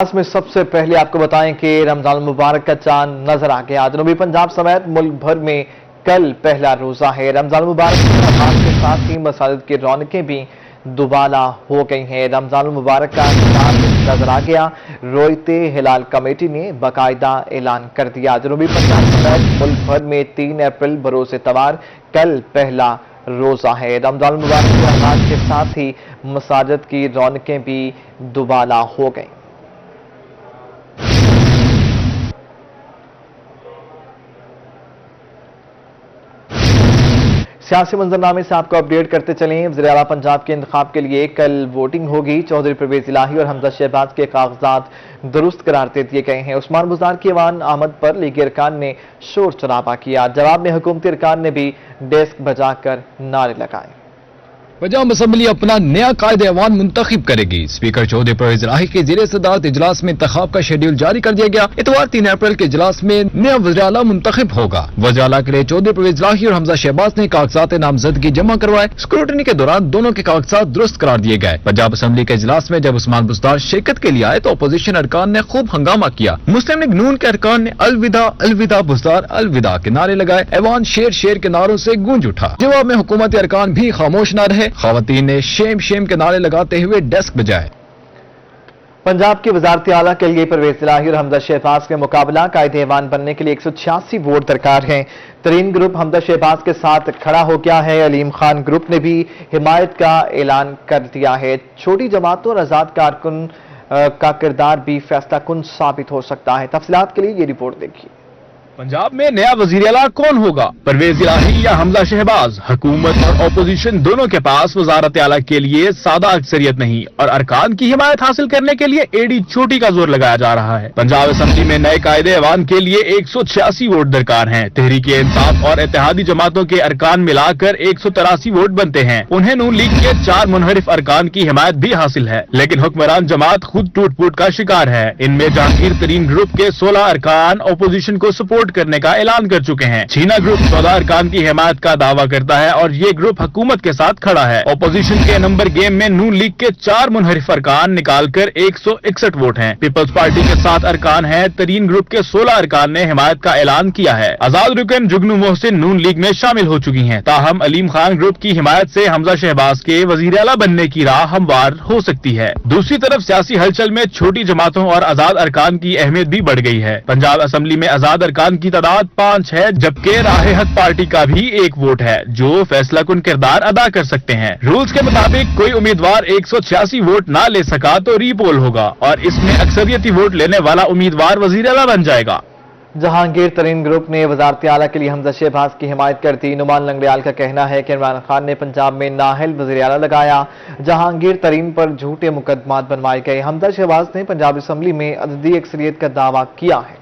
में सबसे पहले आपको बताएं कि रमजान मुबारक का चांद नजर आ गया। जनूबी पंजाब समेत मुल्क भर में कल पहला रोजा है। रमजान मुबारक के आगाज के साथ ही मसाजिद की रौनकें भी दुबाला हो गई हैं। रमजान मुबारक का चांद नजर आ गया। रोयते हिलाल कमेटी ने बाकायदा ऐलान कर दिया। जनूबी पंजाब समेत मुल्क भर में 3 अप्रैल बरोज़ इतवार कल पहला रोजा है। रमजान मुबारक के आगाज के साथ ही मसाजिद की रौनकें भी दुबाला हो गई। सियासी मंजरनामे से आपको अपडेट करते चलें। वज़ीर आला पंजाब के इंतखाब के लिए कल वोटिंग होगी। चौधरी परवेज इलाही और हमजा शहबाज के कागजात दुरुस्त करार दे दिए गए हैं। उस्मान बुज़दार की ऐवान आमद पर लीगी अरकान ने शोर शराबा किया। जवाब में हुकूमती अरकान ने भी डेस्क बजाकर नारे लगाए। पंजाब असम्बली अपना नया कायदे ऐवान मुंतखब करेगी। स्पीकर चौधरी परवेज इलाही के ज़ेरे सदारत इजलास में इंतखाब का शेड्यूल जारी कर दिया गया। इतवार 3 अप्रैल के इजलास में नया वज़ीर आला मुंतखब होगा। वज़ीर आला के लिए चौधरी परवेज इलाही और हमजा शहबाज ने कागजात नामजदगी जमा करवाए। स्क्रूटनी के दौरान दोनों के कागजात दुरुस्त करार दिए गए। पंजाब असम्बली के इजलास में जब उस्मान बुज़दार शिरकत के लिए आए तो अपोजिशन अरकान ने खूब हंगामा किया। मुस्लिम लीग नून के अरकान ने अलविदा अलविदा बुज़दार अलविदा के नारे लगाए। ऐवान शेर शेर के नारों से गूंज उठा। जवाब में हुकूमती अरकान भी खामोश न रहे। खवातीन ने शेम शेम के नारे लगाते हुए डेस्क बजाए। पंजाब की वजारत आला के लिए परवेज इलाही और हमजा शहबाज के मुकाबला कायदे ऐवान बनने के लिए 186 वोट दरकार हैं। तरीन ग्रुप हमजा शहबाज के साथ खड़ा हो गया है। अलीम खान ग्रुप ने भी हिमायत का ऐलान कर दिया है। छोटी जमातों और आजाद कारकुन का किरदार भी फैसला कुन साबित हो सकता है। तफसीलात के लिए ये रिपोर्ट देखिए। पंजाब में नया वजीर आला कौन होगा, परवेज इलाही या हमजा शहबाज? हुकूमत और अपोजिशन दोनों के पास वजारत आला के लिए सादा अक्सरियत नहीं और अरकान की हिमायत हासिल करने के लिए एडी चोटी का जोर लगाया जा रहा है। पंजाब असम्बली में नए कायदे ऐवान के लिए 186 वोट दरकार हैं। तहरीक इंसाफ और इत्तेहादी जमातों के अरकान मिलाकर 183 वोट बनते हैं। उन्हें नून लीग के 4 मुनहरिफ अरकान की हिमायत भी हासिल है, लेकिन हुक्मरान जमात खुद टूट फूट का शिकार है। इनमें जहांगीर तरीन ग्रुप के 16 अरकान अपोजिशन को सपोर्ट करने का ऐलान कर चुके हैं। छीना ग्रुप 14 अरकान की हिमायत का दावा करता है और ये ग्रुप हुकूमत के साथ खड़ा है। अपोजिशन के नंबर गेम में नून लीग के 4 मुनहरिफ अरकान निकालकर 161 वोट हैं। पीपल्स पार्टी के 7 अरकान हैं। तरीन ग्रुप के 16 अरकान ने हिमायत का ऐलान किया है। आजाद रुकन जुगनू मोहसिन नून लीग में शामिल हो चुकी हैं। ताहम अलीम खान ग्रुप की हिमायत से हमजा शहबाज के वजीर आला बनने की राह हमवार हो सकती है। दूसरी तरफ सियासी हलचल में छोटी जमातों और आजाद अरकान की अहमियत भी बढ़ गई है। पंजाब असम्बली में आजाद अरकान की तादाद 5 है, जबकि राहे हक पार्टी का भी 1 वोट है जो फैसला कुन किरदार अदा कर सकते हैं। रूल्स के मुताबिक कोई उम्मीदवार 186 वोट ना ले सका तो रीपोल होगा और इसमें अक्सरियती वोट लेने वाला उम्मीदवार वजीर आला बन जाएगा। जहांगीर तरीन ग्रुप ने वजारत आला के लिए हमजा शहबाज की हिमायत कर दी। नुमान लंगड़ियाल का कहना है कि इमरान खान ने पंजाब में नाहल वज़ीर आला लगाया। जहांगीर तरीन पर झूठे मुकदमात बनवाए गए। हमजा शहबाज ने पंजाब असम्बली में अददी अक्सरियत का दावा किया है।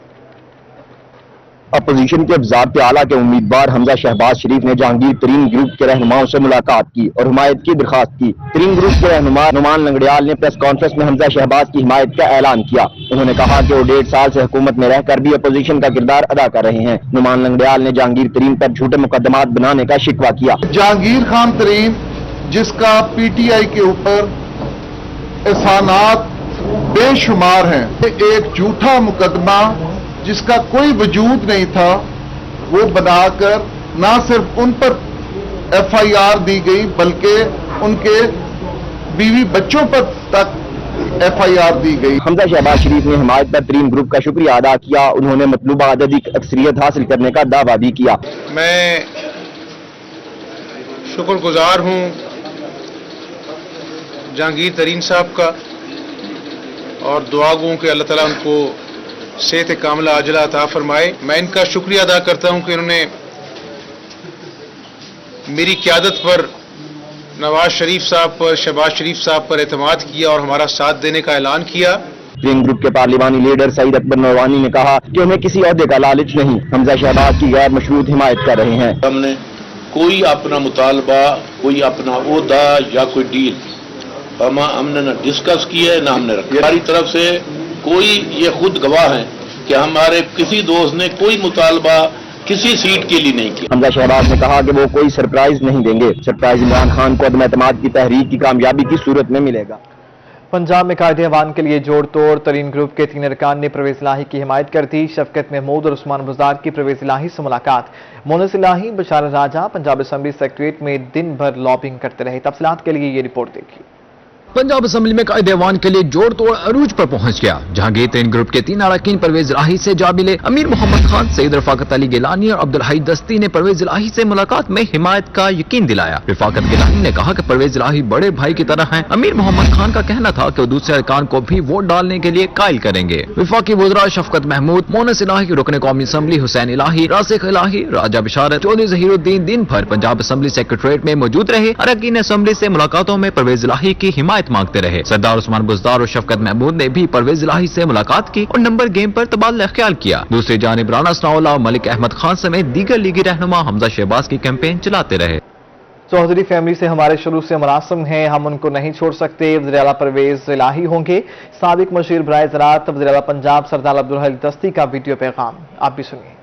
अपोजिशन के वज़ारत आला के उम्मीदवार हमजा शहबाज शरीफ ने जहांगीर तरीन ग्रुप के रहनुमाओं से मुलाकात की और हिमायत की दरखास्त की। तरीन ग्रुप के रहनुमा नुमान लंगड़ियाल ने प्रेस कॉन्फ्रेंस में हमजा शहबाज की हिमायत का ऐलान किया। उन्होंने कहा कि वो 1.5 साल से हुकूमत में रहकर भी अपोजिशन का किरदार अदा कर रहे हैं। नुमान लंगड़ियाल ने जहांगीर तरीन पर झूठे मुकदमात बनाने का शिकवा किया। जहांगीर खान तरीन जिसका PTI के ऊपर एहसानात बेशुमार हैं, एक झूठा मुकदमा जिसका कोई वजूद नहीं था वो बनाकर ना सिर्फ उन पर FIR दी गई बल्कि उनके बीवी बच्चों पर तक FIR दी गई। हमजा शहबाज शरीफ ने हिमायत पर तरीन ग्रुप का शुक्रिया अदा किया। उन्होंने मतलूबा अददी अक्सरियत हासिल करने का दावा भी किया। मैं शुक्रगुजार हूँ जहांगीर तरीन साहब का और दुआ गूं कि अल्लाह ताला उनको सेहत कामिला अजला अता फरमाए। मैं इनका शुक्रिया अदा करता हूं कि इन्होंने मेरी क़यादत पर नवाज शरीफ साहब पर, शहबाज शरीफ साहब पर एतमाद किया और हमारा साथ देने का ऐलान किया। तरीन ग्रुप के पार्लिमानी लीडर सईद अकबर नरवानी ने कहा कि उन्हें किसी ओहदे का लालच नहीं, हमजा शहबाज की गैर मशरूत हिमायत कर रहे हैं। हमने कोई अपना मुतालबा, कोई अपना ओहदा या कोई डील हमने न डिस्कस की है, न हमने रखी। हमारी तरफ से कोई, ये खुद गवाह है कि हमारे किसी दोस्त ने कोई मुतालबा किसी सीट के लिए नहीं किया। हमजा शहबाज ने कहा कि वो कोई सरप्राइज नहीं देंगे। सरप्राइज इमरान खान को अदम एतमाद की तहरीक की कामयाबी की सूरत में मिलेगा। पंजाब में कायदे अवान के लिए जोड़ तोड़ तरीन ग्रुप के 3 अरकान ने परवेज इलाही की हिमायत कर दी। शफकत महमूद और उस्मान बुज़दार की परवेज इलाही से मुलाकात। मोनस इलाही बशारत राजा पंजाब असेंबली सेक्रेटरीट में दिन भर लॉबिंग करते रहे। तफसीलात के लिए ये रिपोर्ट देखिए। पंजाब असेंबली में कायदे अवान के लिए जोड़ तोड़ अरूज पर पहुंच गया, जहां तरीन ग्रुप के 3 अरकान परवेज इलाही से जा मिले। अमीर मोहम्मद खान, सईद रफाकत अली गिलानी और अब्दुल हई दस्ती ने परवेज इलाही से मुलाकात में हिमायत का यकीन दिलाया। रफाकत गिलानी ने कहा कि परवेज इलाही बड़े भाई की तरह हैं। अमीर मोहम्मद खान का कहना था कि वो दूसरे अरकान को भी वोट डालने के लिए कायल करेंगे। वफाकी वज़रा शफकत महमूद, मोनस इलाही, रुकन कौमी असम्बली हुसैन इलाही, रासिक इलाही, राजा बिशारत, चौधरी ज़हीरुद्दीन दिन भर पंजाब असेंबली सेक्रेटरीट में मौजूद रहे। अरकान असेंबली से मुलाकातों में परवेज इलाही की हिमायत मांगते रहे। सरदार उस्मान बुज़दार और शफकत महमूद ने भी परवेज इलाही से मुलाकात की और नंबर गेम पर तबादला ख्याल किया। दूसरी जानिब राना सनाउल्लाह और मलिक अहमद खान समेत दीगर लीगी रहनुमा हमजा शहबाज की कैंपेन चलाते रहे। चौधरी फैमिली से हमारे शुरू से मरासम हैं, हम उनको नहीं छोड़ सकते। वज़ीर आला परवेज इलाही होंगे। साबिक मशीर बराए ज़राअत वज़ीर आला पंजाब सरदार अब्दुल हई दस्ती का वीडियो पैगाम, आप भी सुनिए।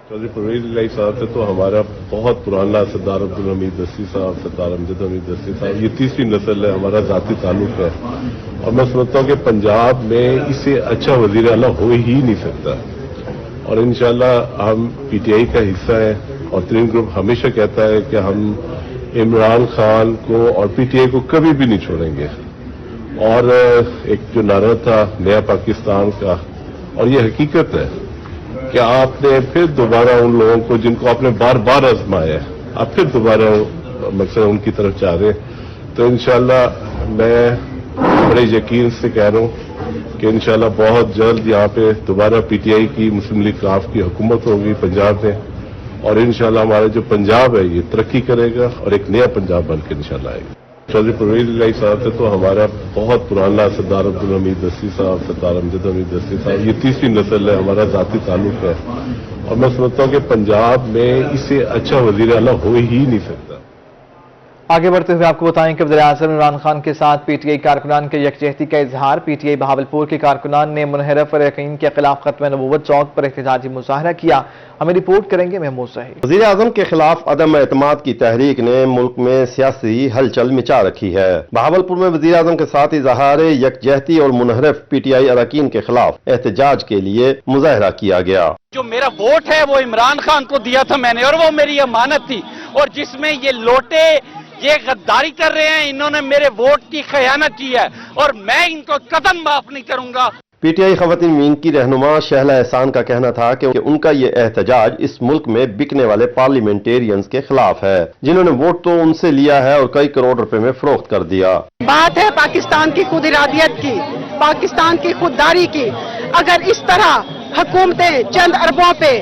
चौधरी परवेज इलाही साहब से तो हमारा बहुत पुराना, सरदार अब्दुल हमीद दस्ती साहब, सरदार अमजद हमीद दस्ती साहब, ये तीसरी नस्ल है, हमारा ज़ाती ताल्लुक है। और मैं समझता हूँ कि पंजाब में इससे अच्छा वज़ीर आला हो ही नहीं सकता। और इंशाल्लाह हम पीटीआई का हिस्सा है और तरीन ग्रुप हमेशा कहता है कि हम इमरान खान को और पीटीआई को कभी भी नहीं छोड़ेंगे। और एक जो नारा था नया पाकिस्तान का, और ये हकीकत है कि आपने फिर दोबारा उन लोगों को जिनको आपने बार बार आजमाया है, आप फिर दोबारा मकसद उनकी तरफ जा रहे हैं। तो इंशाल्लाह मैं बड़े यकीन से कह रहा हूं कि इंशाल्लाह बहुत जल्द यहाँ पे दोबारा पीटीआई की, मुस्लिम लीग काफ की हुकूमत होगी पंजाब में। और इंशाल्लाह हमारा जो पंजाब है ये तरक्की करेगा और एक नया पंजाब बनकर इंशाल्लाह आएगा। चौधरी परवेज इलाही साहब से तो हमारा बहुत पुराना, सरदार अब्दुल हमीद दस्ती साहब, सरदार अमजद हमीद दस्ती साहब, ये तीसरी नस्ल है, हमारा ज़ाती ताल्लुक है। और मैं समझता हूँ कि पंजाब में इससे अच्छा वज़ीर आला हो ही नहीं सकता। आगे बढ़ते हुए आपको बताएं कि वज़ीर आज़म इमरान खान के साथ पीटीआई कारकुनान के यकजहती का इजहार। पीटीआई बहावलपुर के कारकुनान ने मुनहरफ अरकान के खिलाफ खत्म नबूवत चौक पर एहतजाजी मुजाहरा किया। हमें रिपोर्ट करेंगे महमूद ज़हीर। वज़ीर आज़म के खिलाफ अदम एतमाद की तहरीक ने मुल्क में सियासी हलचल मचा रखी है। बहावलपुर में वज़ीर आज़म के साथ इजहार यकजहती और मुनहरफ पीटीआई अरकान के खिलाफ एहतजाज के लिए मुजाहरा किया गया। जो मेरा वोट है वो इमरान खान को दिया था मैंने, और वो मेरी अमानत थी, और जिसमें ये लोटे ये गद्दारी कर रहे हैं, इन्होंने मेरे वोट की खयानत की है और मैं इनको कदम माफ नहीं करूंगा। पीटीआई खवातीन विंग की रहनुमा शहला एहसान का कहना था कि उनका ये एहतजाज इस मुल्क में बिकने वाले पार्लियामेंटेरियंस के खिलाफ है, जिन्होंने वोट तो उनसे लिया है और कई करोड़ रुपए में फरोख्त कर दिया। बात है पाकिस्तान की खुद इरादियत की, पाकिस्तान की खुददारी की। अगर इस तरह हुकूमतें चंद अरबों पे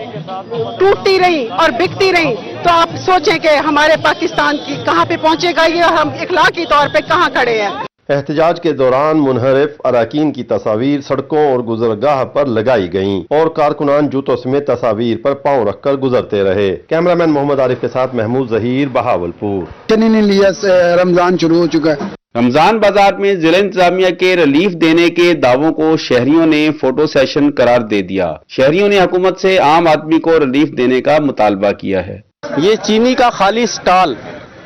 टूटती रही और बिकती रही तो आप सोचें कि हमारे पाकिस्तान की कहां पे पहुंचेगा ये, और हम इखलाकी तौर पे कहां खड़े हैं। एहतजाज के दौरान मुनहरिफ अरकान की तस्वीर सड़कों और गुजरगाह पर लगाई गईं और कारकुनान जूतों समेत तस्वीर पर पांव रखकर गुजरते रहे। कैमरामैन मोहम्मद आरिफ के साथ महमूद ज़हीर, बहावलपुर। रमजान शुरू हो चुका है। रमजान बाजार में जिला इंतजामिया के रिलीफ देने के दावों को शहरियों ने फोटो सेशन करार दे दिया। शहरियों ने हुकूमत से आम आदमी को रिलीफ देने का मुतालबा किया है। ये चीनी का खाली स्टॉल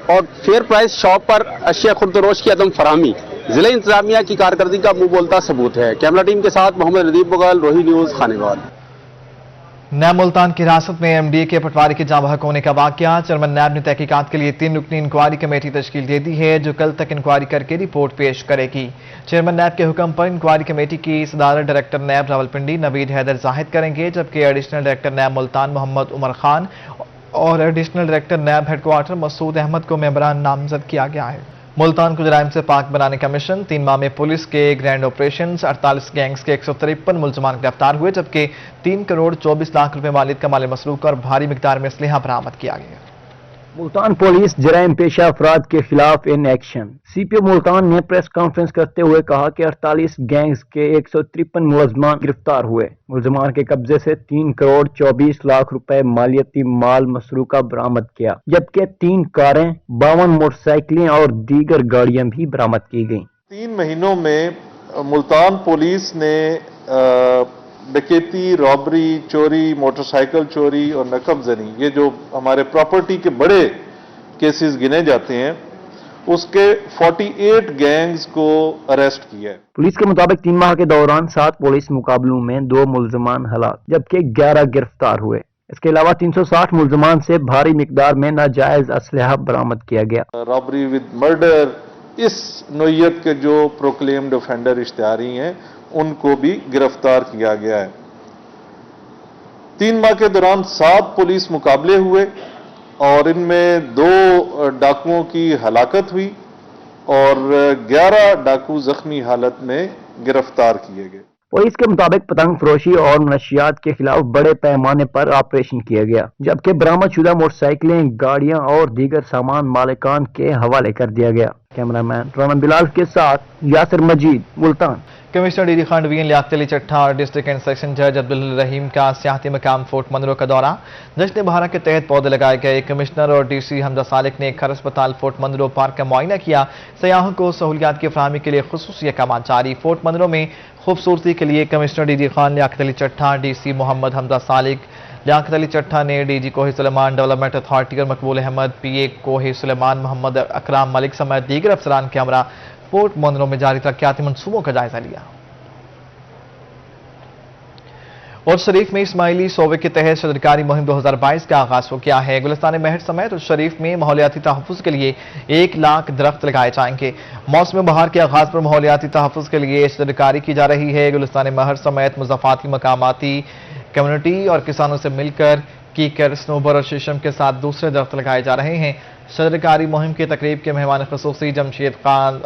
और फेयर प्राइस शॉप पर अशिया खुर्दरोश की अदम फरामी जिला इंतजामिया की कारकर्दगी का मुंह बोलता सबूत है। कैमरा टीम के साथ मोहम्मद रदीफ बगल, रोही न्यूज, खानेवाल। नैब मुल्तान की हिरासत में एमडीए के पटवारी के जाँ बहक होने का वाकया। चेयरमैन नैब ने तहकीकात के लिए 3 रुकनी इंक्वायरी कमेटी तश्कील दे दी है, जो कल तक इंक्वायरी करके रिपोर्ट पेश करेगी। चेयरमैन नैब के हुक्म पर इंक्वायरी कमेटी की सदारत डायरेक्टर नैब रावलपिंडी नवीद हैदर जाहिद करेंगे, जबकि additional director NAB Multan Mohammad Umar Khan और additional director NAB headquarter Masood Ahmed को मेंबरान नामजद किया गया है। मुल्तान को जराइम से पाक बनाने का मिशन। 3 माह में पुलिस के ग्रैंड ऑपरेशन 48 गैंग्स के 153 मुलजमान गिरफ्तार हुए, जबकि 3 करोड़ 24 लाख रुपए मालियत का माल मसरूक और भारी मिकदार में असलहा बरामद किया गया। मुल्तान पुलिस जराइम पेशा अफराद के खिलाफ इन एक्शन। सीपीओ मुल्तान ने प्रेस कॉन्फ्रेंस करते हुए कहा कि 48 गैंग्स के 153 मुलजमान गिरफ्तार हुए। मुलजमान के कब्जे से 3 करोड़ 24 लाख रुपए मालियती माल मसरूका बरामद किया, जबकि 3 कारें, 52 मोटरसाइकिलें और दीगर गाड़ियां भी बरामद की गईं। 3 महीनों में मुल्तान पुलिस ने डकैती, रॉबरी, चोरी, मोटरसाइकिल चोरी और नकब जनी, ये जो हमारे प्रॉपर्टी के बड़े केसेस गिने जाते हैं, اس کے 48 گینگز کو اریسٹ کیا ہے۔ पुलिस के मुताबिक 3 माह के दौरान 7 पुलिस मुकाबलों में 2 मुलजमान हलाक जबकि 11 गिरफ्तार हुए। इसके अलावा 360 मुलजमान से भारी मिकदार में नाजायज असलहा बरामद किया गया। रॉबरी विद मर्डर, इस नोयत के जो प्रोक्लेम्ड ऑफेंडर इश्तिहारी हैं उनको भी गिरफ्तार किया गया है। 3 माह के दौरान 7 पुलिस मुकाबले हुए और इनमें 2 डाकुओं की हलाकत हुई और 11 डाकू जख्मी हालत में गिरफ्तार किए गए। पुलिस के मुताबिक पतंग फरोशी और नशियात के खिलाफ बड़े पैमाने पर ऑपरेशन किया गया जबकि बरामदशुदा मोटरसाइकिलें, गाड़ियां और दीगर सामान मालिकान के हवाले कर दिया गया। कैमरामैन राना बिलाल के साथ यासिर मजीद, मुल्तान। कमिश्नर डीडी खांडवी लियाकत अली चट्ठा और डिस्ट्रिक्ट एंड सेक्शन जज अब्दुल रहीम का सियाहती मकाम फोर्ट मंदरो का दौरा। जश्न बहारा के तहत पौधे लगाए गए। कमिश्नर और डीसी हमजा सालिक ने खर अस्पताल फोर्ट मंदरो पार्क का मुआयना किया। सयाहों को सहूलियात की फराहमी के लिए खुसूसी अहकाम जारी। फोर्ट मंदरो में खूबसूरती के लिए commissioner DD Khan Liaquat Ali Chattha, DC Mohammad Hamza Salik, Liaquat Ali Chattha ने डीजी कोही सुलेमान डेवलपमेंट अथॉरिटी और मकबूल अहमद, पीए कोही सुलेमान, मोहम्मद अकराम मलिक समेत दीगर अफसरान के हमरा फोर्ट मंदरो में जारी तरक्याती मंसूबों का जायजा लिया। और शरीफ में इस्माइली सोवे के तहत शजरकारी मुहिम 2022 का आगाज हो गया है। गुलिस्तान महर समेत शरीफ में माहौलियाती तहफ़्फ़ुज़ के लिए 1 लाख दरख्त लगाए जाएंगे। मौसम बहार के आगाज पर माहौलियाती तहफ़्फ़ुज़ के लिए शजरकारी की जा रही है। गुलिस्तान महर समेत मुज़ाफ़ाती मकामाती कम्युनिटी और किसानों से मिलकर कीकर, स्नोबर और शीशम के साथ दूसरे दरख्त लगाए जा रहे हैं। शजरकारी मुहिम के तकरीब के मेहमान ख़ुसूसी जमशेद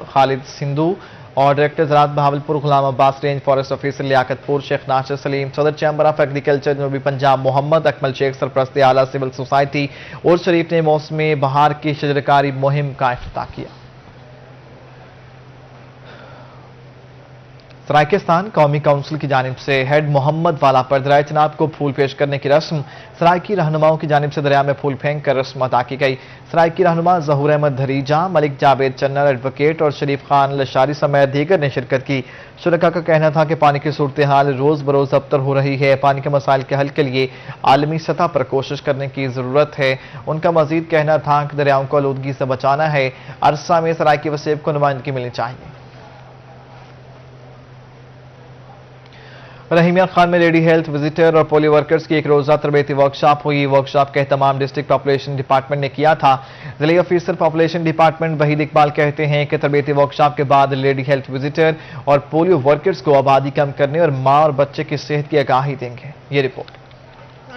खालिद सिंधु और डायरेक्टर ज़राअत Bahawalpur Ghulam Abbas, range forest officer Liaquatpur Sheikh Nasir Saleem, सदर चैम्बर ऑफ एग्रीकल्चर जनूबी पंजाब मोहम्मद अकमल शेख, सरपरस्त आला सिविल सोसाइटी और शरीफ ने मौसम बहार की शजरकारी मुहिम का इफ्तिताह किया। सरायकिस्तान कौमी काउंसिल की जानिब से हेड मोहम्मद वाला पर दरिया चनाब को फूल पेश करने की रस्म सरायकी रहनुमाओं की जानिब से दरिया में फूल फेंक कर रस्म अदा की गई। सरायकी रहनुमा ज़हूर अहमद धरीजा, मलिक जावेद चन्नर, एडवोकेट और शरीफ खान लशारी समेत दीगर ने शिरकत की। शुरका का कहना था कि पानी की सूरत हाल रोज बरोज अबतर हो रही है। पानी के मसाइल के हल के लिए आलमी सतह पर कोशिश करने की जरूरत है। उनका मजीद कहना था कि दरियाओं को आलूदगी से बचाना है। अरसा में सरायकी वसेब को नुमाइंदगी मिलनी चाहिए। रहीमिया खान में लेडी हेल्थ विजिटर और पोलियो वर्कर्स की एक रोजा तरबेती वर्कशॉप हुई। वर्कशॉप का एहतमाम डिस्ट्रिक्ट पॉपुलेशन डिपार्टमेंट ने किया था। जिला officer population department Waheed Iqbal कहते हैं कि तरबेती वर्कशॉप के बाद लेडी हेल्थ विजिटर और पोलियो वर्कर्स को आबादी कम करने और मां और बच्चे की सेहत की आगाही देंगे। ये रिपोर्ट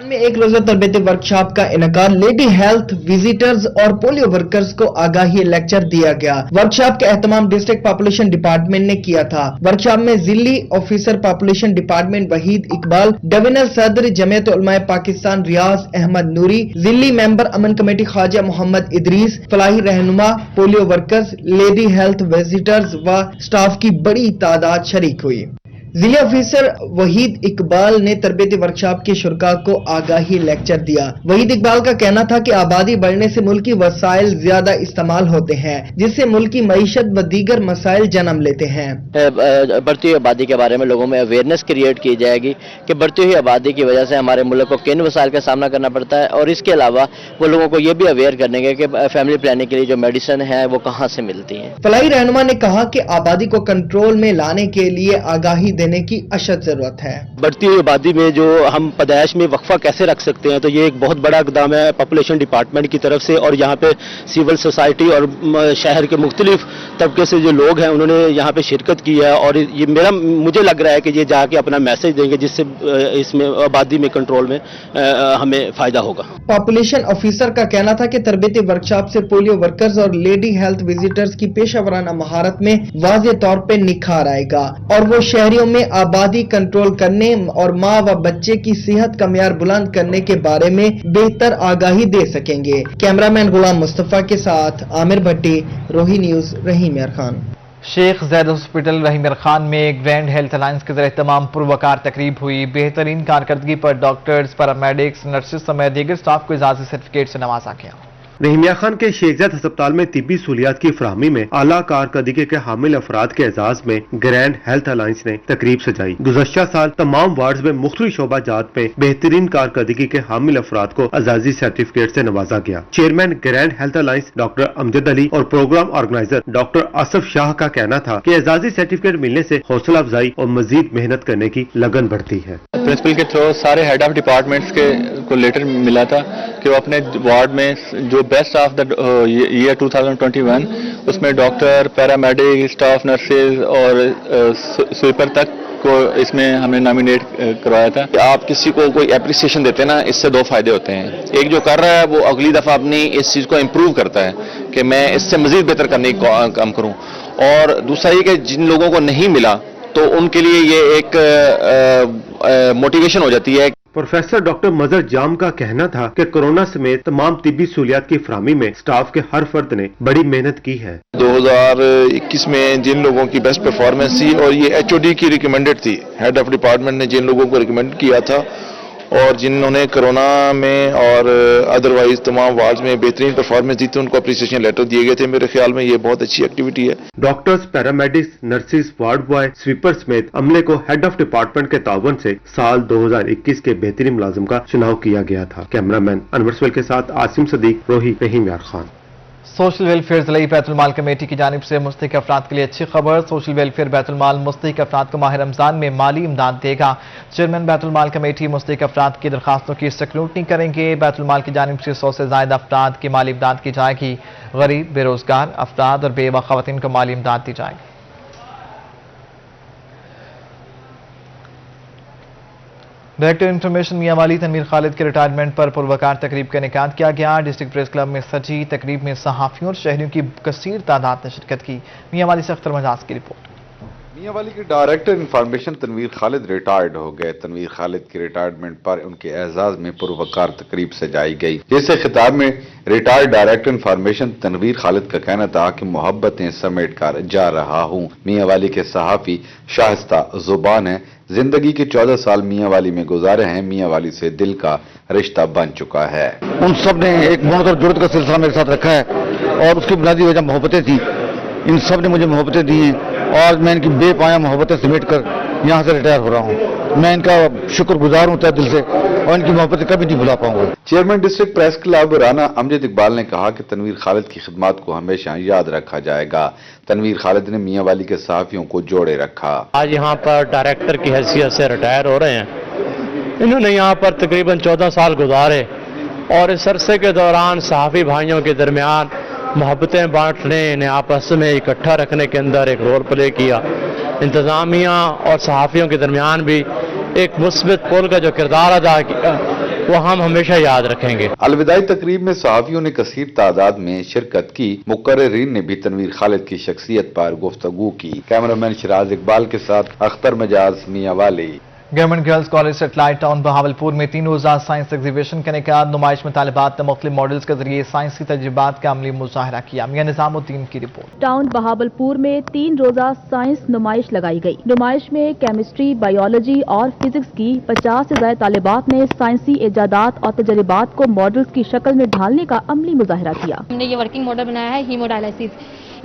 में एक रोजा तरबेती वर्कशॉप का इनकार लेडी हेल्थ विजिटर्स और पोलियो वर्कर्स को आगाही लेक्चर दिया गया। वर्कशॉप का एहतमाम डिस्ट्रिक्ट पॉपुलेशन डिपार्टमेंट ने किया था। वर्कशॉप में जिली officer population department Waheed Iqbal, divisional सदर जमीयत उलमाए पाकिस्तान रियाज अहमद नूरी, जिली मेंबर अमन कमेटी ख्वाजा मोहम्मद इदरीस, फलाही रहनुमा, polio workers, lady health visitors व स्टाफ की बड़ी तादाद शरीक हुई। जिला ऑफिसर वहीद इकबाल ने तरबेती वर्कशॉप के शुरका को आगाही लेक्चर दिया। वहीद इकबाल का कहना था कि आबादी बढ़ने से मुल्की वसाइल ज्यादा इस्तेमाल होते हैं, जिससे मुल्की मईशत व दीगर मसाइल जन्म लेते हैं। बढ़ती हुई आबादी के बारे में लोगों में अवेयरनेस क्रिएट की जाएगी कि बढ़ती हुई आबादी की वजह से हमारे मुल्क को किन वसाइल का सामना करना पड़ता है, और इसके अलावा वो लोगों को ये भी अवेयर करने के कि फैमिली प्लानिंग के लिए जो मेडिसिन है वो कहाँ से मिलती है। फलाही रहनुमा ने कहा कि आबादी को कंट्रोल में लाने के लिए आगाही देने की अशद जरूरत है। बढ़ती हुई आबादी में जो हम पैदाइश में वक्फा कैसे रख सकते हैं, तो ये एक बहुत बड़ा इकदाम है पॉपुलेशन डिपार्टमेंट की तरफ से, और यहाँ पे सिविल सोसाइटी और शहर के मुख्तलिफ तबके से जो लोग हैं उन्होंने यहाँ पे शिरकत की है, और ये मुझे लग रहा है कि ये जाके अपना मैसेज देंगे जिससे इसमें आबादी में कंट्रोल में हमें फायदा होगा। पॉपुलेशन ऑफिसर का कहना था कि तरबेती वर्कशॉप से पोलियो वर्कर्स और लेडी हेल्थ विजिटर्स की पेशेवराना महारत में वाज़ेह तौर पे निखार आएगा, और वो शहरियों में आबादी कंट्रोल करने और माँ व बच्चे की सेहत का मियार बुलंद करने के बारे में बेहतर आगाही दे सकेंगे। कैमरामैन गुलाम मुस्तफा के साथ आमिर भट्टी, रोही न्यूज, रहीमिया खान। शेख जैद हॉस्पिटल रहीमिया खान में ग्रैंड हेल्थ अलायंस के जरिए तमाम पुरवकार तकरीब हुई। बेहतरीन कारकर्दगी पर डॉक्टर्स, पैरामेडिक्स, नर्सेस समेत दीगर स्टाफ को इजाजत सर्टिफिकेट से नवाजा गया। रहीमिया खान के शेखजाद अस्पताल में तिब्बी सहूलियात की फराहमी में आला कारकर्दगी के हामिल अफराद के एजाज में ग्रैंड हेल्थ अलायंस ने तकरीब सजाई। गुज़श्ता साल तमाम वार्ड में मुख्तलिफ शोबा जात में बेहतरीन कारकर्दगी के हामिल अफराद को एजाजी सर्टिफिकेट से नवाजा गया। Chairman grand health alliance doctor Amjad Ali और programme organiser doctor Asif Shah का कहना था कि एजाजी सर्टिफिकेट मिलने से हौसला अफजाई और मजीद मेहनत करने की लगन बढ़ती है। प्रिंसिपल के थ्रू सारे हेड ऑफ डिपार्टमेंट्स के को लेटर मिला था कि वो अपने वार्ड में जो बेस्ट ऑफ द ईयर 2021 उसमें डॉक्टर, पैरामेडिक, स्टाफ, नर्सेज और स्वीपर तक को इसमें हमने नॉमिनेट करवाया था। आप किसी को कोई एप्रिसिएशन देते हैं ना, इससे दो फायदे होते हैं। एक जो कर रहा है वो अगली दफा अपनी इस चीज को इम्प्रूव करता है कि मैं इससे मजीद बेहतर करने की काम करूं, और दूसरा ये कि जिन लोगों को नहीं मिला तो उनके लिए ये एक मोटिवेशन हो जाती है। प्रोफेसर डॉक्टर मजहर जाम का कहना था कि कोरोना समेत तमाम तिब्बी सहूलियात की फराहमी में स्टाफ के हर फर्द ने बड़ी मेहनत की है। 2021 में जिन लोगों की बेस्ट परफॉर्मेंस थी, और ये HOD की रिकमेंडेड थी, हेड ऑफ डिपार्टमेंट ने जिन लोगों को रिकमेंड किया था और जिन्होंने कोरोना में और अदरवाइज तमाम वार्ड्स में बेहतरीन परफॉर्मेंस दी थी, उनको अप्रिसिएशन लेटर दिए गए थे। मेरे ख्याल में ये बहुत अच्छी एक्टिविटी है। Doctors, paramedics, nurses, ward boy, sweeper समेत अमले को हेड ऑफ डिपार्टमेंट के ताउन से साल 2021 के बेहतरीन मुलाजिम का चुनाव किया गया था। कैमरामैन अनवर सवेल के साथ आसिम सदीक, रोही, रहीम यार खान। सोशल वेलफेयर ज़िला बैतुल-माल कमेटी की जानिब से मुस्तहिक अफराद के लिए अच्छी खबर। सोशल वेलफेयर बैतुल-माल मुस्तहिक अफराद को माह रमजान में माली इमदाद देगा। चेयरमैन बैतुल-माल कमेटी मुस्तहिक अफराद की दरखास्तों की स्क्रूटनी करेंगे। बैतुल-माल की जानिब से 100 से ज़ायद अफराद की माली इमदाद की जाएगी। गरीब, बेरोजगार अफराद और बेवा ख़वातीन को माली इमदाद दी जाएगी। डायरेक्टर इंफॉर्मेशन मियांवाली तनवीर खालिद के रिटायरमेंट पर पुरवकार तकरीब का इनेकाद किया गया। डिस्ट्रिक्ट प्रेस क्लब में सजी तकरीब में सहाफियों और शहरियों की कसीर तादाद ने शिरकत की। मियांवाली से अख्तर मजाज की रिपोर्ट। मियांवाली के director information Tanveer Khalid retired हो गए। तनवीर खालिद के रिटायरमेंट पर उनके एजाज में पुरवकार तकरीब सजाई गई। जिससे खिताब में retired director information Tanveer Khalid का कहना था कि मोहब्बतें समेट कर जा रहा हूँ। मियांवाली के सहाफी शाइस्ता जुबान है। जिंदगी के 14 साल मियांवाली में गुजारे हैं। मियांवाली से दिल का रिश्ता बन चुका है। उन सब ने एक मोहब्बत और जुर्रत का सिलसिला मेरे साथ रखा है और उसकी बुनियादी वजह मोहब्बतें थी। इन सब ने मुझे मोहब्बतें दी हैं और मैं इनकी बेपाया मोहब्बतें समेट कर यहाँ से रिटायर हो रहा हूँ। मैं इनका शुक्रगुजार हूँ तहे दिल से और इनकी मोहब्बतें कभी नहीं भुला पाऊंगा। Chairman district press club Rana Amjad Iqbal ने कहा कि तनवीर खालिद की खिदमत को हमेशा याद रखा जाएगा। तनवीर खालिद ने मियांवाली के सहाफियों को जोड़े रखा। आज यहाँ पर डायरेक्टर की हैसियत से रिटायर हो रहे हैं। इन्होंने यहाँ पर तकरीबन 14 साल गुजारे और इस अरसे के दौरान सहाफी भाइयों के दरमियान मोहब्बतें बांटने, इन्हें आपस में इकट्ठा रखने के अंदर एक रोल प्ले किया। इंतजामिया और सहाफियों के दरमियान भी एक मुस्बित पुल का जो किरदार अदा किया वो हम हमेशा याद रखेंगे। अलविदाई तकरीब में सहाफियों ने कसीर तादाद में शिरकत की। मुकर्रिरीन ने भी तनवीर खालिद की शख्सियत पर गुफ्तगू की। कैमरामैन शिराज इकबाल के साथ Akhtar Majaz, Mianwali. Government girls college satellite town Bahawalpur में 3 रोजा साइंस एग्जीबिशन का इनेकाद। नुमाइश में तालिबात ने मुख्तलिफ मॉडल्स के जरिए साइंसी तजुर्बात का अमली मुजाहरा किया। मियां निजामुद्दीन की रिपोर्ट। टाउन बहावलपुर में 3 रोजा साइंस नुमाइश लगाई गई। नुमाइश में केमिस्ट्री, बायोलॉजी और फिजिक्स की 50 से ज्यादा तालिबात ने साइंसी इजादात और तजुर्बात को मॉडल्स की शक्ल में ढालने का अमली मुजाहरा किया। हमने ये वर्किंग मॉडल बनाया है हीमोडायलिसिस।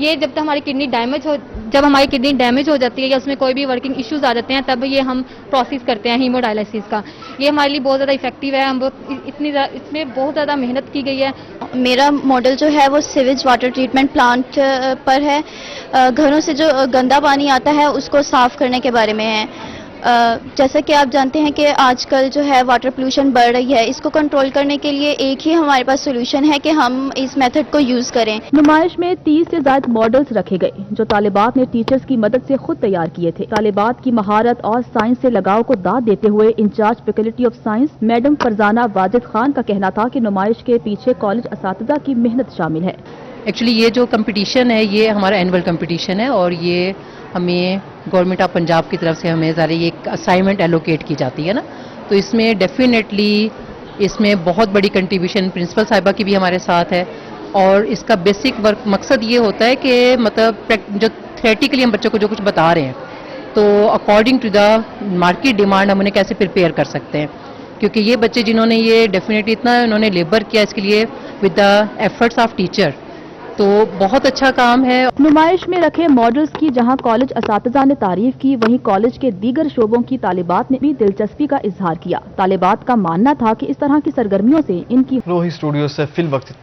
ये जब हमारी किडनी डैमेज हो जाती है या उसमें कोई भी वर्किंग इश्यूज आ जाते हैं तब ये हम प्रोसेस करते हैं हीमोडायलिसिस का। ये हमारे लिए बहुत ज़्यादा इफेक्टिव है। हम इसमें बहुत ज़्यादा मेहनत की गई है। मेरा मॉडल जो है वो सीवेज वाटर ट्रीटमेंट प्लांट पर है। घरों से जो गंदा पानी आता है उसको साफ करने के बारे में है। जैसा कि आप जानते हैं कि आजकल जो है वाटर पोल्यूशन बढ़ रही है, इसको कंट्रोल करने के लिए एक ही हमारे पास सोल्यूशन है कि हम इस मेथड को यूज करें। नुमाइश में 30 से ज्यादा मॉडल्स रखे गए जो तालिबात ने टीचर्स की मदद से खुद तैयार किए थे। तालिबात की महारत और साइंस से लगाव को दाद देते हुए incharge faculty of science madam Farzana Wajid Khan का कहना था कि नुमाइश के पीछे कॉलेज असातिज़ा की मेहनत शामिल है। एक्चुअली ये जो कंपटीशन है ये हमारा एनुअल कंपटीशन है और ये हमें गवर्नमेंट ऑफ पंजाब की तरफ से हमें ज़रा ये एक असाइनमेंट एलोकेट की जाती है ना, तो इसमें डेफिनेटली इसमें बहुत बड़ी कंट्रीब्यूशन प्रिंसिपल साहिबा की भी हमारे साथ है। और इसका बेसिक वर्क मकसद ये होता है कि मतलब जो थ्योरेटिकली हम बच्चों को जो कुछ बता रहे हैं तो according to the market demand हम उन्हें कैसे प्रिपेयर कर सकते हैं, क्योंकि ये बच्चे जिन्होंने ये डेफिनेटली इतना उन्होंने लेबर किया इसके लिए with the efforts of teacher. तो बहुत अच्छा काम है। नुमाइश में रखे मॉडल्स की जहां कॉलेज असातिज़ा ने तारीफ की, वहीं कॉलेज के दीगर शोबों की तालिबात ने भी दिलचस्पी का इजहार किया। तालिबात का मानना था कि इस तरह की सरगर्मियों से इनकी रोही स्टूडियो से फिल वक्त इतना।